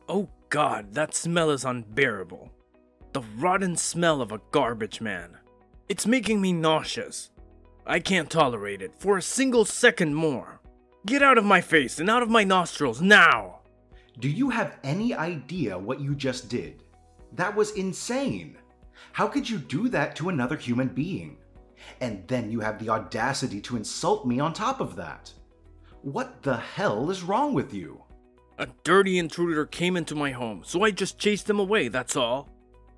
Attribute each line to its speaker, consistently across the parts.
Speaker 1: Oh God, that smell is unbearable. The rotten smell of a garbage man. It's making me nauseous. I can't tolerate it for a single second more. Get out of my face and out of my nostrils now!
Speaker 2: Do you have any idea what you just did? That was insane. How could you do that to another human being? And then you have the audacity to insult me on top of that. What the hell is wrong with you?
Speaker 1: A dirty intruder came into my home, so I just chased him away, that's all.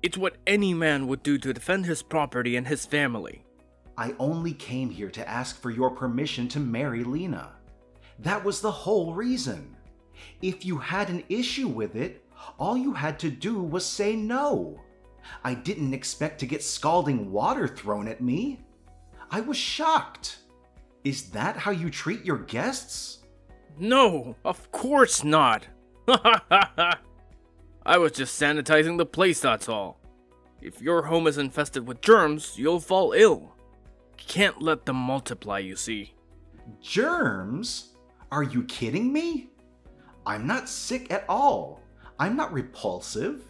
Speaker 1: It's what any man would do to defend his property and his family.
Speaker 2: I only came here to ask for your permission to marry Lena. That was the whole reason. If you had an issue with it, all you had to do was say no. I didn't expect to get scalding water thrown at me. I was shocked. Is that how you treat your guests?
Speaker 1: No, of course not. I was just sanitizing the place, that's all. If your home is infested with germs, you'll fall ill. Can't let them multiply, you see.
Speaker 2: Germs? Are you kidding me? I'm not sick at all. I'm not repulsive.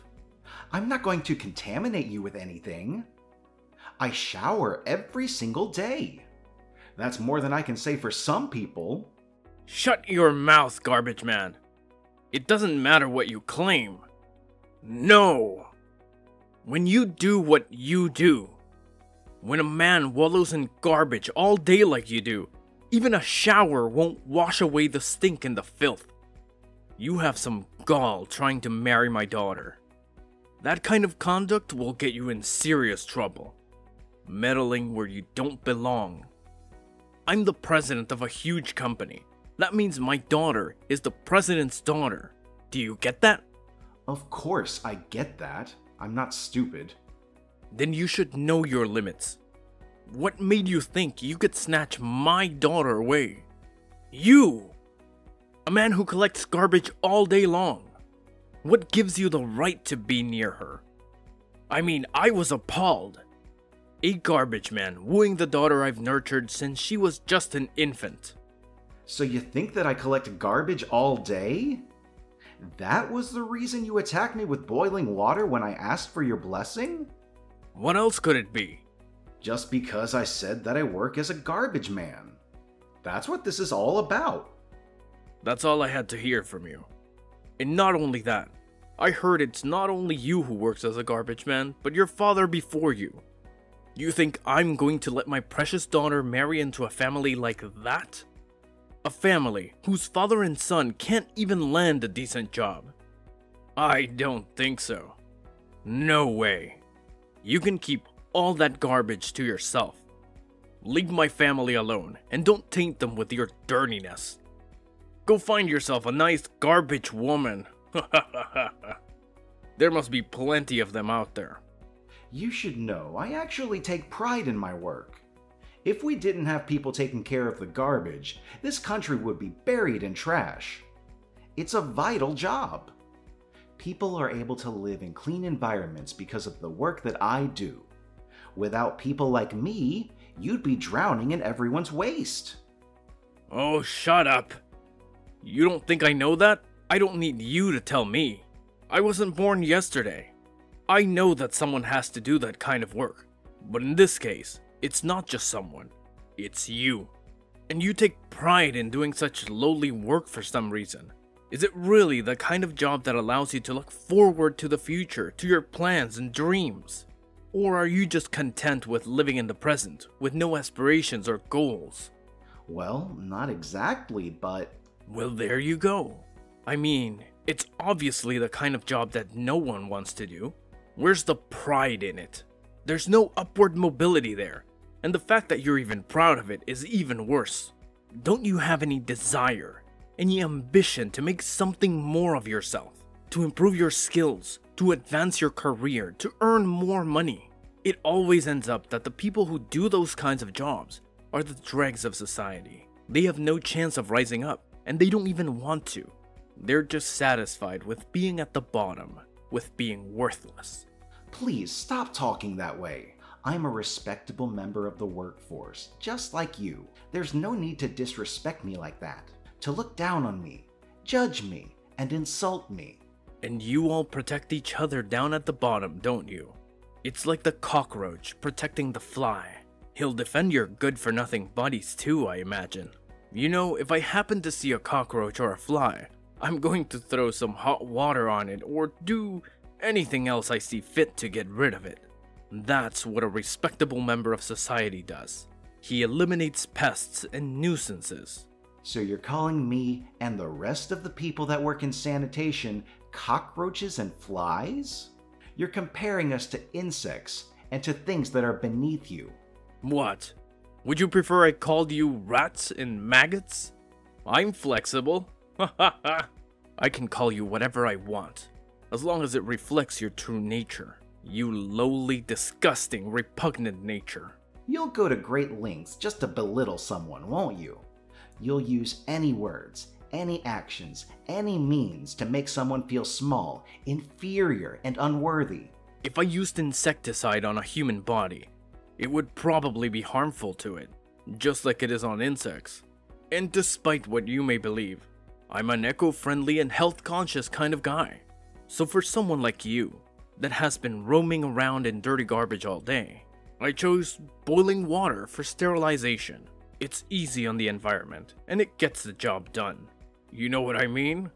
Speaker 2: I'm not going to contaminate you with anything. I shower every single day. That's more than I can say for some people.
Speaker 1: Shut your mouth, garbage man. It doesn't matter what you claim. No. When you do what you do, when a man wallows in garbage all day like you do, even a shower won't wash away the stink and the filth. You have some gall trying to marry my daughter. That kind of conduct will get you in serious trouble. Meddling where you don't belong. I'm the president of a huge company. That means my daughter is the president's daughter. Do you get that?
Speaker 2: Of course I get that. I'm not stupid.
Speaker 1: Then you should know your limits. What made you think you could snatch my daughter away? You! A man who collects garbage all day long. What gives you the right to be near her? I mean, I was appalled. A garbage man wooing the daughter I've nurtured since she was just an infant.
Speaker 2: So you think that I collect garbage all day? That was the reason you attacked me with boiling water when I asked for your blessing?
Speaker 1: What else could it be?
Speaker 2: Just because I said that I work as a garbage man. That's what this is all about.
Speaker 1: That's all I had to hear from you. And not only that, I heard it's not only you who works as a garbage man, but your father before you. You think I'm going to let my precious daughter marry into a family like that? A family whose father and son can't even land a decent job? I don't think so. No way. You can keep all that garbage to yourself. Leave my family alone and don't taint them with your dirtiness. Go find yourself a nice garbage woman. There must be plenty of them out there.
Speaker 2: You should know I actually take pride in my work. If we didn't have people taking care of the garbage, this country would be buried in trash. It's a vital job. People are able to live in clean environments because of the work that I do. Without people like me, you'd be drowning in everyone's waste.
Speaker 1: Oh, shut up. You don't think I know that? I don't need you to tell me. I wasn't born yesterday. I know that someone has to do that kind of work. But in this case, it's not just someone. It's you. And you take pride in doing such lowly work for some reason. Is it really the kind of job that allows you to look forward to the future, to your plans and dreams? Or are you just content with living in the present, with no aspirations or goals?
Speaker 2: Well, not exactly, but...
Speaker 1: Well, there you go. I mean, it's obviously the kind of job that no one wants to do. Where's the pride in it? There's no upward mobility there. And the fact that you're even proud of it is even worse. Don't you have any desire, any ambition to make something more of yourself? To improve your skills, to advance your career, to earn more money? It always ends up that the people who do those kinds of jobs are the dregs of society. They have no chance of rising up, and they don't even want to. They're just satisfied with being at the bottom, with being worthless.
Speaker 2: Please stop talking that way. I'm a respectable member of the workforce, just like you. There's no need to disrespect me like that, to look down on me, judge me, and insult me.
Speaker 1: And you all protect each other down at the bottom, don't you? It's like the cockroach protecting the fly. He'll defend your good-for-nothing buddies too, I imagine. You know, if I happen to see a cockroach or a fly, I'm going to throw some hot water on it or do anything else I see fit to get rid of it. That's what a respectable member of society does. He eliminates pests and nuisances.
Speaker 2: So you're calling me and the rest of the people that work in sanitation cockroaches and flies? You're comparing us to insects and to things that are beneath you.
Speaker 1: What? Would you prefer I called you rats and maggots? I'm flexible. I can call you whatever I want, as long as it reflects your true nature. You lowly, disgusting, repugnant nature.
Speaker 2: You'll go to great lengths just to belittle someone, won't you? You'll use any words, any actions, any means to make someone feel small, inferior, and unworthy.
Speaker 1: If I used insecticide on a human body, it would probably be harmful to it, just like it is on insects. And despite what you may believe, I'm an eco-friendly and health-conscious kind of guy. So for someone like you, that has been roaming around in dirty garbage all day, I chose boiling water for sterilization. It's easy on the environment, and it gets the job done. You know what I mean?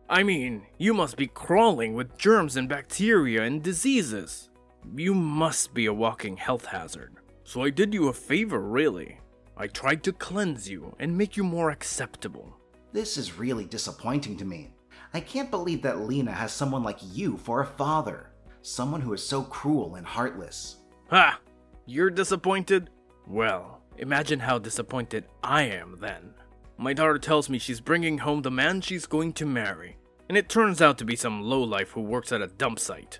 Speaker 1: I mean, you must be crawling with germs and bacteria and diseases. You must be a walking health hazard. So I did you a favor, really. I tried to cleanse you and make you more acceptable.
Speaker 2: This is really disappointing to me. I can't believe that Lena has someone like you for a father. Someone who is so cruel and heartless.
Speaker 1: Ha! You're disappointed? Well, imagine how disappointed I am then. My daughter tells me she's bringing home the man she's going to marry, and it turns out to be some lowlife who works at a dump site.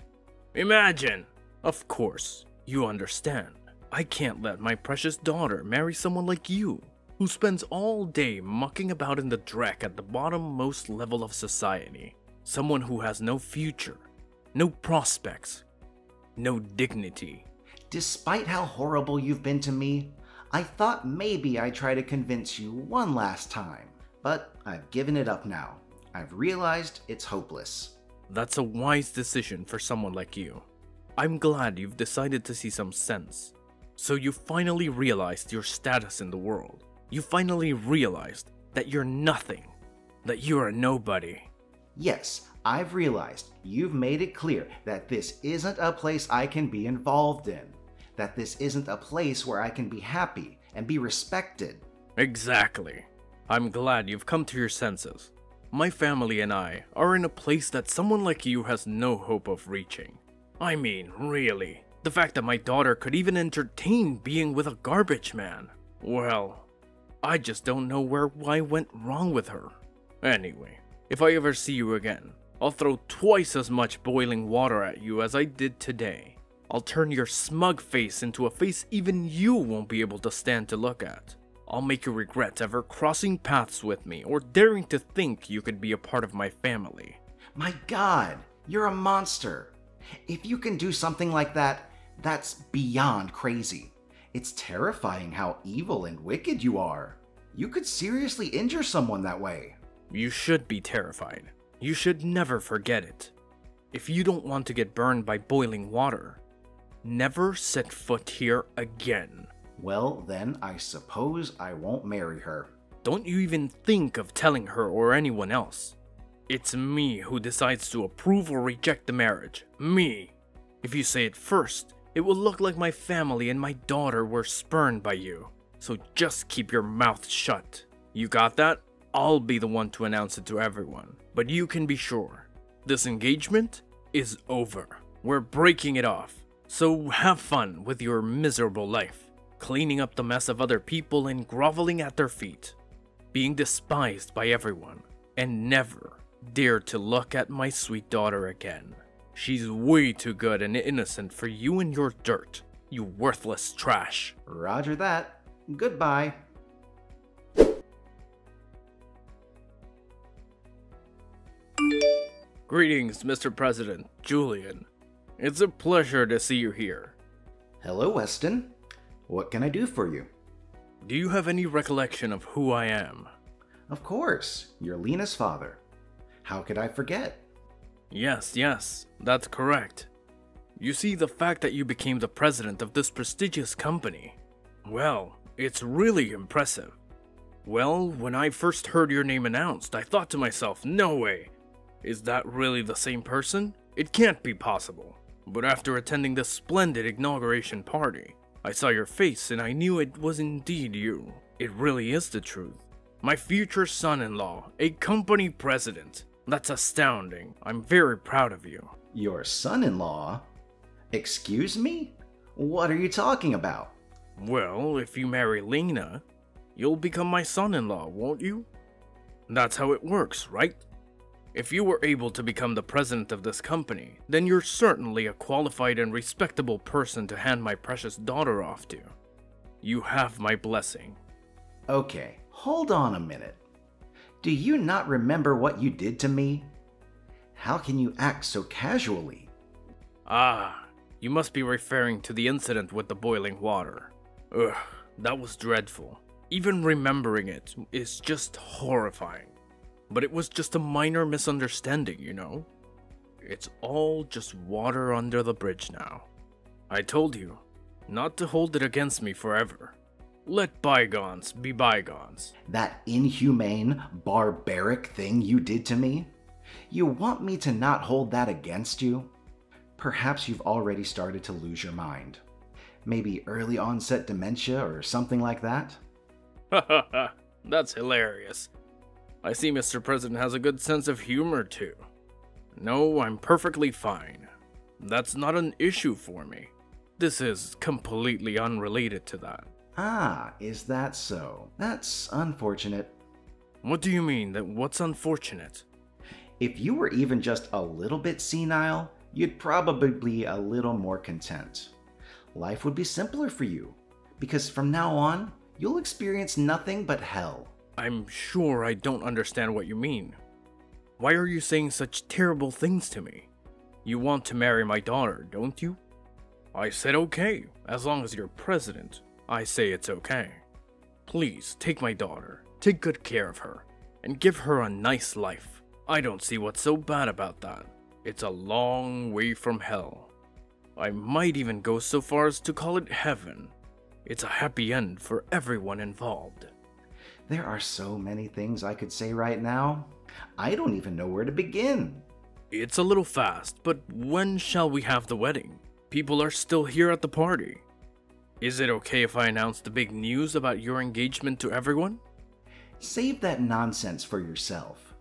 Speaker 1: Imagine! Of course, you understand. I can't let my precious daughter marry someone like you, who spends all day mucking about in the dreck at the bottommost level of society. Someone who has no future, no prospects, no dignity.
Speaker 2: Despite how horrible you've been to me, I thought maybe I'd try to convince you one last time. But I've given it up now. I've realized it's hopeless.
Speaker 1: That's a wise decision for someone like you. I'm glad you've decided to see some sense. So you finally realized your status in the world. You finally realized that you're nothing, that you're a nobody.
Speaker 2: Yes, I've realized you've made it clear that this isn't a place I can be involved in, that this isn't a place where I can be happy and be respected.
Speaker 1: Exactly. I'm glad you've come to your senses. My family and I are in a place that someone like you has no hope of reaching. I mean, really, the fact that my daughter could even entertain being with a garbage man. Well, I just don't know where I went wrong with her. Anyway, if I ever see you again, I'll throw twice as much boiling water at you as I did today. I'll turn your smug face into a face even you won't be able to stand to look at. I'll make you regret ever crossing paths with me or daring to think you could be a part of my family.
Speaker 2: My God, you're a monster. If you can do something like that, that's beyond crazy. It's terrifying how evil and wicked you are. You could seriously injure someone that way.
Speaker 1: You should be terrified. You should never forget it. If you don't want to get burned by boiling water, never set foot here again.
Speaker 2: Well, then I suppose I won't marry her.
Speaker 1: Don't you even think of telling her or anyone else. It's me who decides to approve or reject the marriage. Me. If you say it first, it will look like my family and my daughter were spurned by you. So just keep your mouth shut. You got that? I'll be the one to announce it to everyone. But you can be sure, this engagement is over. We're breaking it off. So have fun with your miserable life, cleaning up the mess of other people and groveling at their feet, being despised by everyone, and never dare to look at my sweet daughter again. She's way too good and innocent for you and your dirt, you worthless trash.
Speaker 2: Roger that. Goodbye.
Speaker 1: Greetings, Mr. President, Julian. It's a pleasure to see you here.
Speaker 2: Hello, Weston. What can I do for you?
Speaker 1: Do you have any recollection of who I am?
Speaker 2: Of course, you're Lena's father. How could I forget?
Speaker 1: Yes, that's correct. You see, the fact that you became the president of this prestigious company, well, it's really impressive. Well, when I first heard your name announced, I thought to myself, no way. Is that really the same person? It can't be possible. But after attending this splendid inauguration party, I saw your face and I knew it was indeed you. It really is the truth. My future son-in-law, a company president. That's astounding. I'm very proud of you.
Speaker 2: Your son-in-law? Excuse me? What are you talking about?
Speaker 1: Well, if you marry Lena, you'll become my son-in-law, won't you? That's how it works, right? If you were able to become the president of this company, then you're certainly a qualified and respectable person to hand my precious daughter off to. You have my blessing.
Speaker 2: Okay, hold on a minute. Do you not remember what you did to me? How can you act so casually?
Speaker 1: Ah, you must be referring to the incident with the boiling water. Ugh, that was dreadful. Even remembering it is just horrifying. But it was just a minor misunderstanding, you know? It's all just water under the bridge now. I told you, not to hold it against me forever. Let bygones be bygones.
Speaker 2: That inhumane, barbaric thing you did to me? You want me to not hold that against you? Perhaps you've already started to lose your mind. Maybe early onset dementia or something like that?
Speaker 1: Ha ha ha, that's hilarious. I see Mr. President has a good sense of humor too. No, I'm perfectly fine. That's not an issue for me. This is completely unrelated to that.
Speaker 2: Ah, is that so? That's unfortunate.
Speaker 1: What do you mean that what's unfortunate?
Speaker 2: If you were even just a little bit senile, you'd probably be a little more content. Life would be simpler for you, because from now on, you'll experience nothing but hell.
Speaker 1: I'm sure I don't understand what you mean. Why are you saying such terrible things to me? You want to marry my daughter, don't you? I said okay, as long as you're president. I say it's okay. Please, take my daughter, take good care of her, and give her a nice life. I don't see what's so bad about that. It's a long way from hell. I might even go so far as to call it heaven. It's a happy end for everyone involved.
Speaker 2: There are so many things I could say right now. I don't even know where to begin.
Speaker 1: It's a little fast, but when shall we have the wedding? People are still here at the party. Is it okay if I announce the big news about your engagement to everyone?
Speaker 2: Save that nonsense for yourself.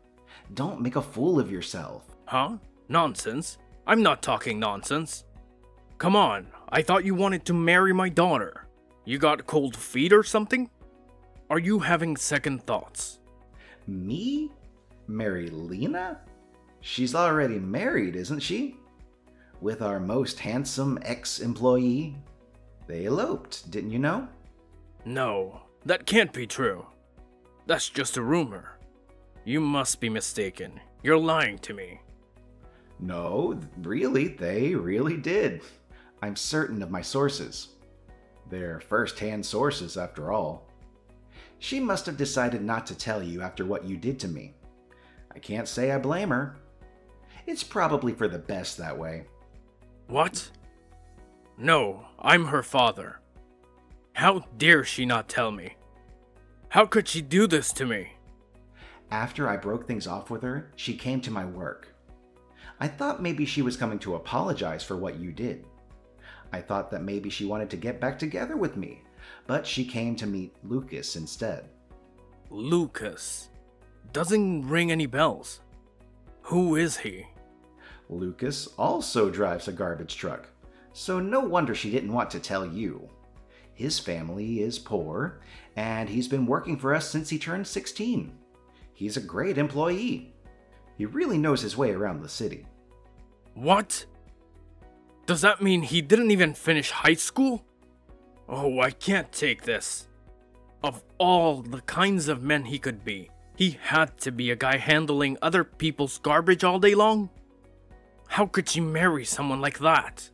Speaker 2: Don't make a fool of yourself.
Speaker 1: Huh? Nonsense? I'm not talking nonsense. Come on, I thought you wanted to marry my daughter. You got cold feet or something? Are you having second thoughts?
Speaker 2: Me? Marry Lena? She's already married, isn't she? With our most handsome ex-employee. They eloped, didn't you know?
Speaker 1: No, that can't be true. That's just a rumor. You must be mistaken. You're lying to me.
Speaker 2: No, really, they really did. I'm certain of my sources. They're first-hand sources, after all. She must have decided not to tell you after what you did to me. I can't say I blame her. It's probably for the best that way.
Speaker 1: What? No, I'm her father. How dare she not tell me? How could she do this to me?
Speaker 2: After I broke things off with her, she came to my work. I thought maybe she was coming to apologize for what you did. I thought that maybe she wanted to get back together with me, but she came to meet Lucas instead.
Speaker 1: Lucas? Doesn't ring any bells. Who is he?
Speaker 2: Lucas also drives a garbage truck, so no wonder she didn't want to tell you. His family is poor, and he's been working for us since he turned 16. He's a great employee. He really knows his way around the city.
Speaker 1: What? Does that mean he didn't even finish high school? Oh, I can't take this. Of all the kinds of men he could be, he had to be a guy handling other people's garbage all day long? How could she marry someone like that?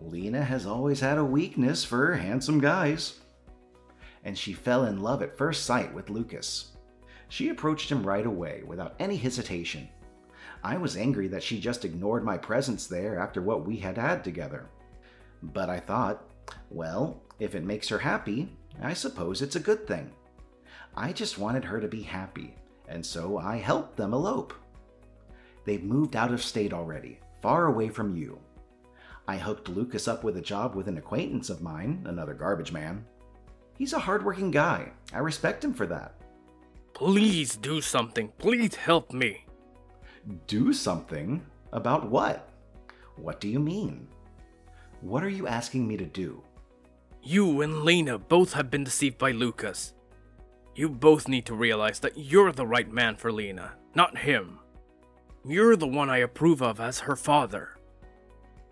Speaker 2: Lena has always had a weakness for handsome guys. And she fell in love at first sight with Lucas. She approached him right away without any hesitation. I was angry that she just ignored my presence there after what we had had together. But I thought, well, if it makes her happy, I suppose it's a good thing. I just wanted her to be happy, and so I helped them elope. They've moved out of state already, far away from you. I hooked Lucas up with a job with an acquaintance of mine, another garbage man. He's a hardworking guy. I respect him for that.
Speaker 1: Please do something. Please help me.
Speaker 2: Do something? About what? What do you mean? What are you asking me to do?
Speaker 1: You and Lena both have been deceived by Lucas. You both need to realize that you're the right man for Lena, not him. You're the one I approve of as her father.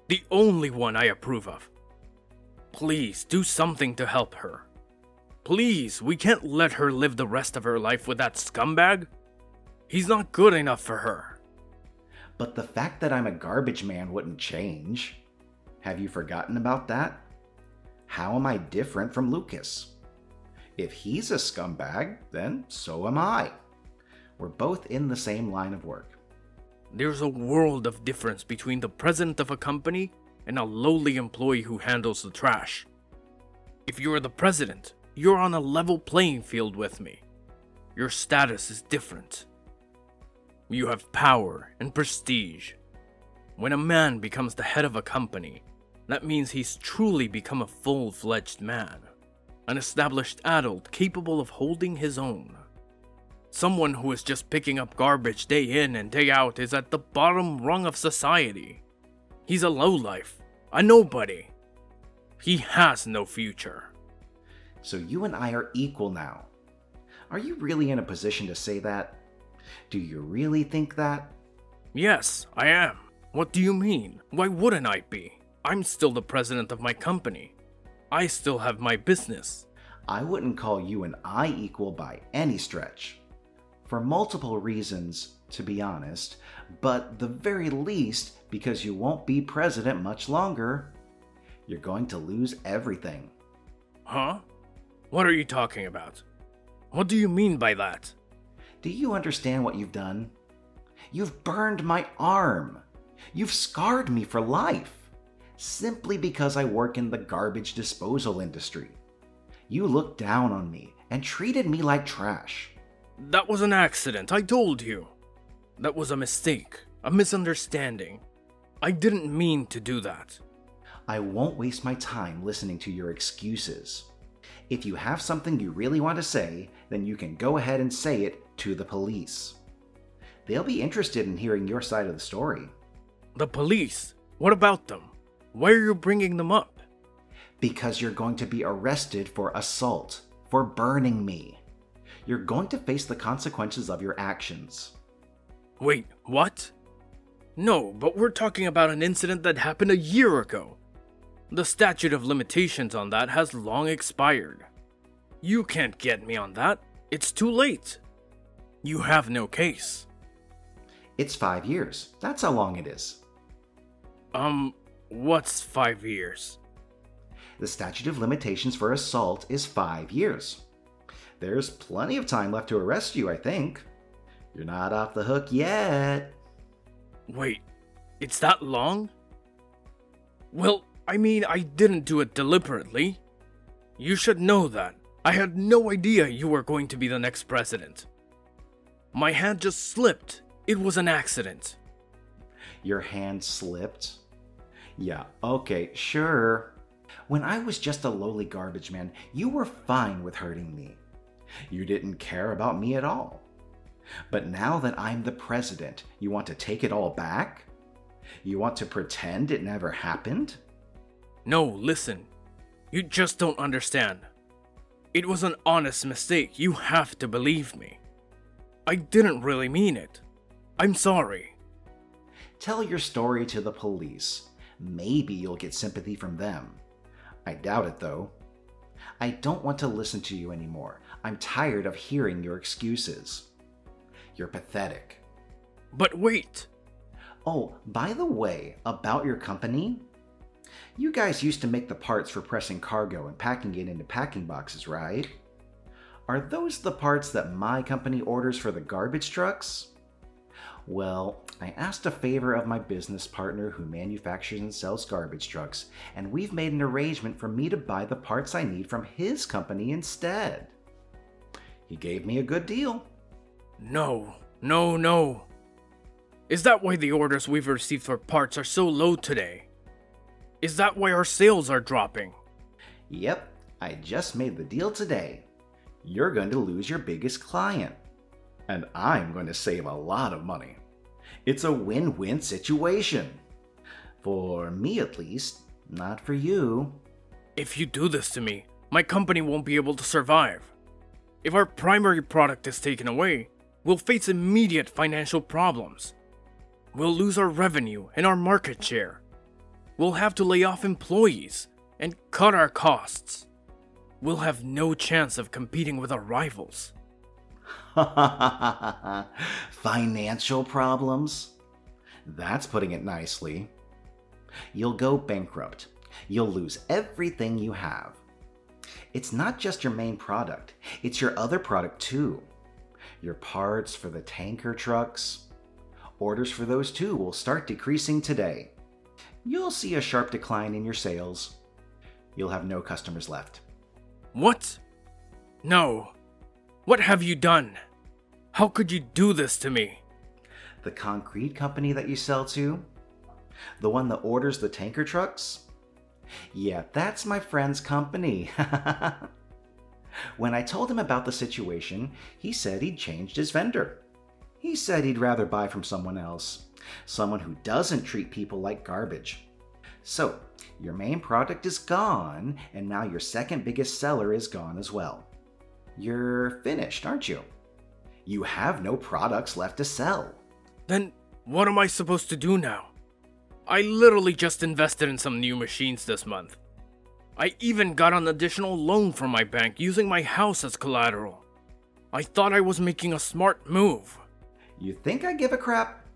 Speaker 1: The only one I approve of. Please do something to help her. Please, we can't let her live the rest of her life with that scumbag. He's not good enough for her.
Speaker 2: But the fact that I'm a garbage man wouldn't change. Have you forgotten about that? How am I different from Lucas? If he's a scumbag, then so am I. We're both in the same line of work.
Speaker 1: There's a world of difference between the president of a company and a lowly employee who handles the trash. If you're the president, you're on a level playing field with me. Your status is different. You have power and prestige. When a man becomes the head of a company, that means he's truly become a full-fledged man. An established adult capable of holding his own. Someone who is just picking up garbage day in and day out is at the bottom rung of society. He's a lowlife, a nobody. He has no future.
Speaker 2: So you and I are equal now. Are you really in a position to say that? Do you really think that?
Speaker 1: Yes, I am. What do you mean? Why wouldn't I be? I'm still the president of my company. I still have my business.
Speaker 2: I wouldn't call you and I equal by any stretch. For multiple reasons, to be honest, but the very least because you won't be president much longer. You're going to lose everything.
Speaker 1: Huh? What are you talking about? What do you mean by that?
Speaker 2: Do you understand what you've done? You've burned my arm. You've scarred me for life. Simply because I work in the garbage disposal industry. You looked down on me and treated me like trash.
Speaker 1: That was an accident, I told you. That was a mistake, a misunderstanding. I didn't mean to do that.
Speaker 2: I won't waste my time listening to your excuses. If you have something you really want to say, then you can go ahead and say it to the police. They'll be interested in hearing your side of the story.
Speaker 1: The police? What about them? Why are you bringing them up?
Speaker 2: Because you're going to be arrested for assault, for burning me. You're going to face the consequences of your actions.
Speaker 1: Wait, what? No, but we're talking about an incident that happened a year ago. The statute of limitations on that has long expired. You can't get me on that. It's too late. You have no case.
Speaker 2: It's 5 years. That's how long it is.
Speaker 1: What's 5 years?
Speaker 2: The statute of limitations for assault is 5 years. There's plenty of time left to arrest you, I think. You're not off the hook yet.
Speaker 1: Wait, it's that long? Well, I mean, I didn't do it deliberately. You should know that. I had no idea you were going to be the next president. My hand just slipped. It was an accident.
Speaker 2: Your hand slipped? Yeah, okay, sure. When I was just a lowly garbage man, you were fine with hurting me. You didn't care about me at all. But now that I'm the president, you want to take it all back? You want to pretend it never happened?
Speaker 1: No, listen. You just don't understand. It was an honest mistake. You have to believe me. I didn't really mean it. I'm sorry.
Speaker 2: Tell your story to the police. Maybe you'll get sympathy from them. I doubt it, though. I don't want to listen to you anymore. I'm tired of hearing your excuses. You're pathetic.
Speaker 1: But wait.
Speaker 2: Oh, by the way, about your company. You guys used to make the parts for pressing cargo and packing it into packing boxes, right? Are those the parts that my company orders for the garbage trucks? Well, I asked a favor of my business partner who manufactures and sells garbage trucks, and we've made an arrangement for me to buy the parts I need from his company instead. He gave me a good deal.
Speaker 1: No, no, no. Is that why the orders we've received for parts are so low today? Is that why our sales are dropping?
Speaker 2: Yep, I just made the deal today. You're going to lose your biggest client, and I'm going to save a lot of money. It's a win-win situation. For me at least, not for you.
Speaker 1: If you do this to me, my company won't be able to survive. If our primary product is taken away, we'll face immediate financial problems. We'll lose our revenue and our market share. We'll have to lay off employees and cut our costs. We'll have no chance of competing with our rivals.
Speaker 2: Financial problems? That's putting it nicely. You'll go bankrupt. You'll lose everything you have. It's not just your main product, it's your other product too. Your parts for the tanker trucks. Orders for those too will start decreasing today. You'll see a sharp decline in your sales. You'll have no customers left.
Speaker 1: What? No. What have you done? How could you do this to me?
Speaker 2: The concrete company that you sell to? The one that orders the tanker trucks? Yeah, that's my friend's company. When I told him about the situation, he said he'd changed his vendor. He said he'd rather buy from someone else, someone who doesn't treat people like garbage. So, your main product is gone, and now your second biggest seller is gone as well. You're finished, aren't you? You have no products left to sell.
Speaker 1: Then what am I supposed to do now? I literally just invested in some new machines this month. I even got an additional loan from my bank using my house as collateral. I thought I was making a smart move.
Speaker 2: You think I give a crap?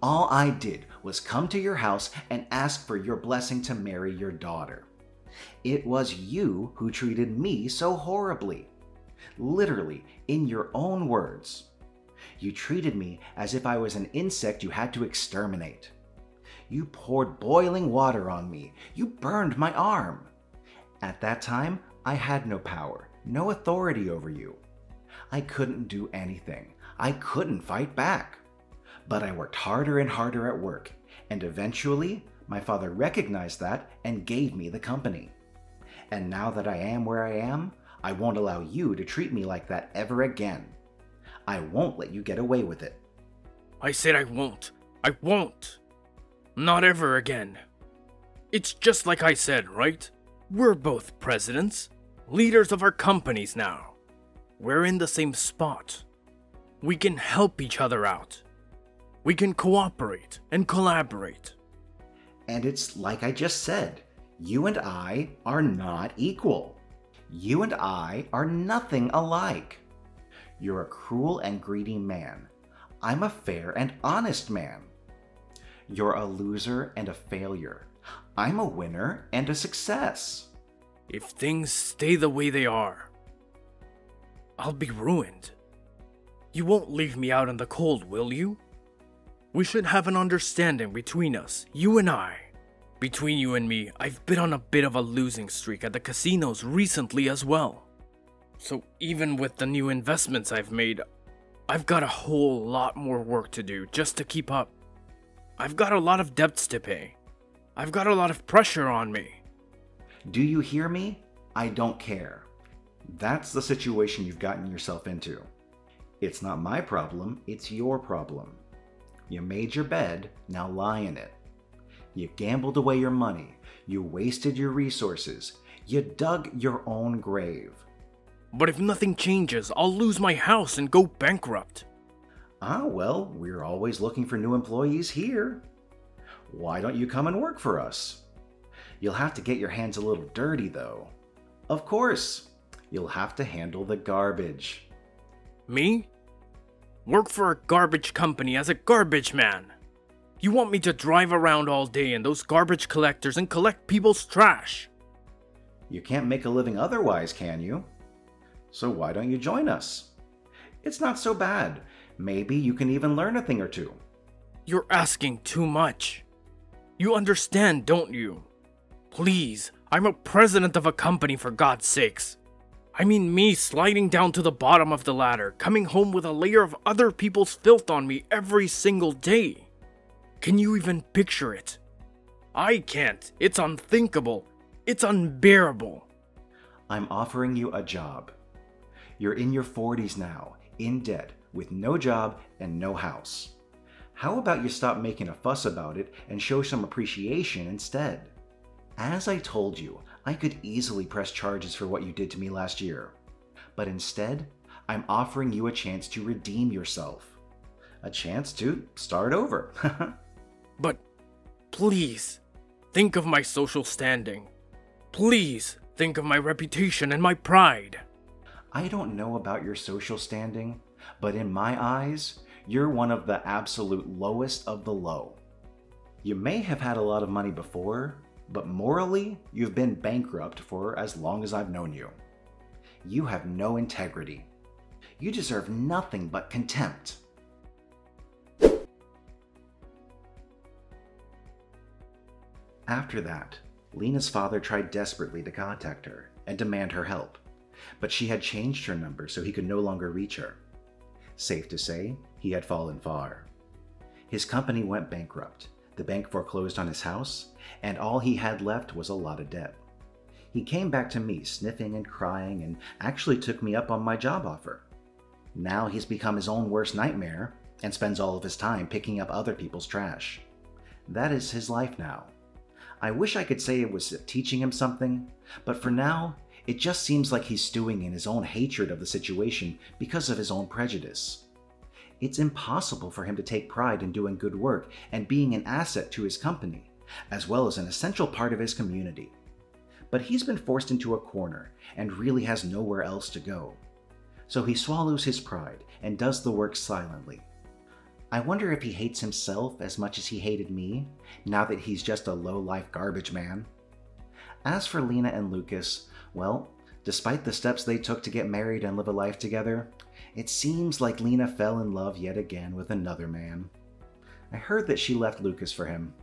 Speaker 2: All I did was come to your house and ask for your blessing to marry your daughter. It was you who treated me so horribly. Literally, in your own words. You treated me as if I was an insect you had to exterminate. You poured boiling water on me. You burned my arm. At that time, I had no power, no authority over you. I couldn't do anything. I couldn't fight back. But I worked harder and harder at work, and eventually, my father recognized that and gave me the company. And now that I am where I am, I won't allow you to treat me like that ever again. I won't let you get away with it.
Speaker 1: I said I won't. I won't. Not ever again. It's just like I said, right? We're both presidents, leaders of our companies now. We're in the same spot. We can help each other out. We can cooperate and collaborate.
Speaker 2: And it's like I just said, you and I are not equal. You and I are nothing alike. You're a cruel and greedy man. I'm a fair and honest man. You're a loser and a failure. I'm a winner and a success.
Speaker 1: If things stay the way they are, I'll be ruined. You won't leave me out in the cold, will you? We should have an understanding between us, you and I. Between you and me, I've been on a bit of a losing streak at the casinos recently as well. So even with the new investments I've made, I've got a whole lot more work to do just to keep up. I've got a lot of debts to pay. I've got a lot of pressure on me.
Speaker 2: Do you hear me? I don't care. That's the situation you've gotten yourself into. It's not my problem, it's your problem. You made your bed, now lie in it. You gambled away your money. You wasted your resources. You dug your own grave.
Speaker 1: But if nothing changes, I'll lose my house and go bankrupt.
Speaker 2: Well, we're always looking for new employees here. Why don't you come and work for us? You'll have to get your hands a little dirty, though. Of course, you'll have to handle the garbage.
Speaker 1: Me? Work for a garbage company as a garbage man? You want me to drive around all day in those garbage collectors and collect people's trash?
Speaker 2: You can't make a living otherwise, can you? So why don't you join us? It's not so bad. Maybe you can even learn a thing or two.
Speaker 1: You're asking too much. You understand, don't you? Please, I'm a president of a company, for God's sakes. I mean me sliding down to the bottom of the ladder, coming home with a layer of other people's filth on me every single day. Can you even picture it? I can't. It's unthinkable. It's unbearable.
Speaker 2: I'm offering you a job. You're in your 40s now, in debt, with no job and no house. How about you stop making a fuss about it and show some appreciation instead? As I told you, I could easily press charges for what you did to me last year. But instead, I'm offering you a chance to redeem yourself. A chance to start over.
Speaker 1: But please, think of my social standing. Please, think of my reputation and my pride.
Speaker 2: I don't know about your social standing, but in my eyes, you're one of the absolute lowest of the low. You may have had a lot of money before, but morally, you've been bankrupt for as long as I've known you. You have no integrity. You deserve nothing but contempt. After that, Lena's father tried desperately to contact her and demand her help, but she had changed her number so he could no longer reach her. Safe to say, he had fallen far. His company went bankrupt, the bank foreclosed on his house, and all he had left was a lot of debt. He came back to me sniffing and crying and actually took me up on my job offer. Now he's become his own worst nightmare and spends all of his time picking up other people's trash. That is his life now. I wish I could say it was teaching him something, but for now, it just seems like he's stewing in his own hatred of the situation because of his own prejudice. It's impossible for him to take pride in doing good work and being an asset to his company, as well as an essential part of his community. But he's been forced into a corner and really has nowhere else to go. So he swallows his pride and does the work silently. I wonder if he hates himself as much as he hated me, now that he's just a low-life garbage man. As for Lena and Lucas, well, despite the steps they took to get married and live a life together, it seems like Lena fell in love yet again with another man. I heard that she left Lucas for him.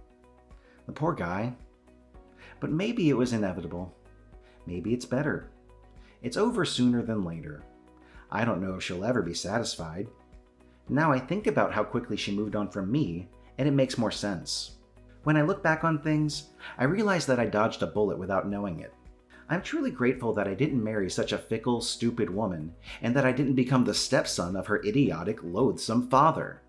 Speaker 2: The poor guy. But maybe it was inevitable. Maybe it's better. It's over sooner than later. I don't know if she'll ever be satisfied. Now I think about how quickly she moved on from me, and it makes more sense. When I look back on things, I realize that I dodged a bullet without knowing it. I'm truly grateful that I didn't marry such a fickle, stupid woman, and that I didn't become the stepson of her idiotic, loathsome father.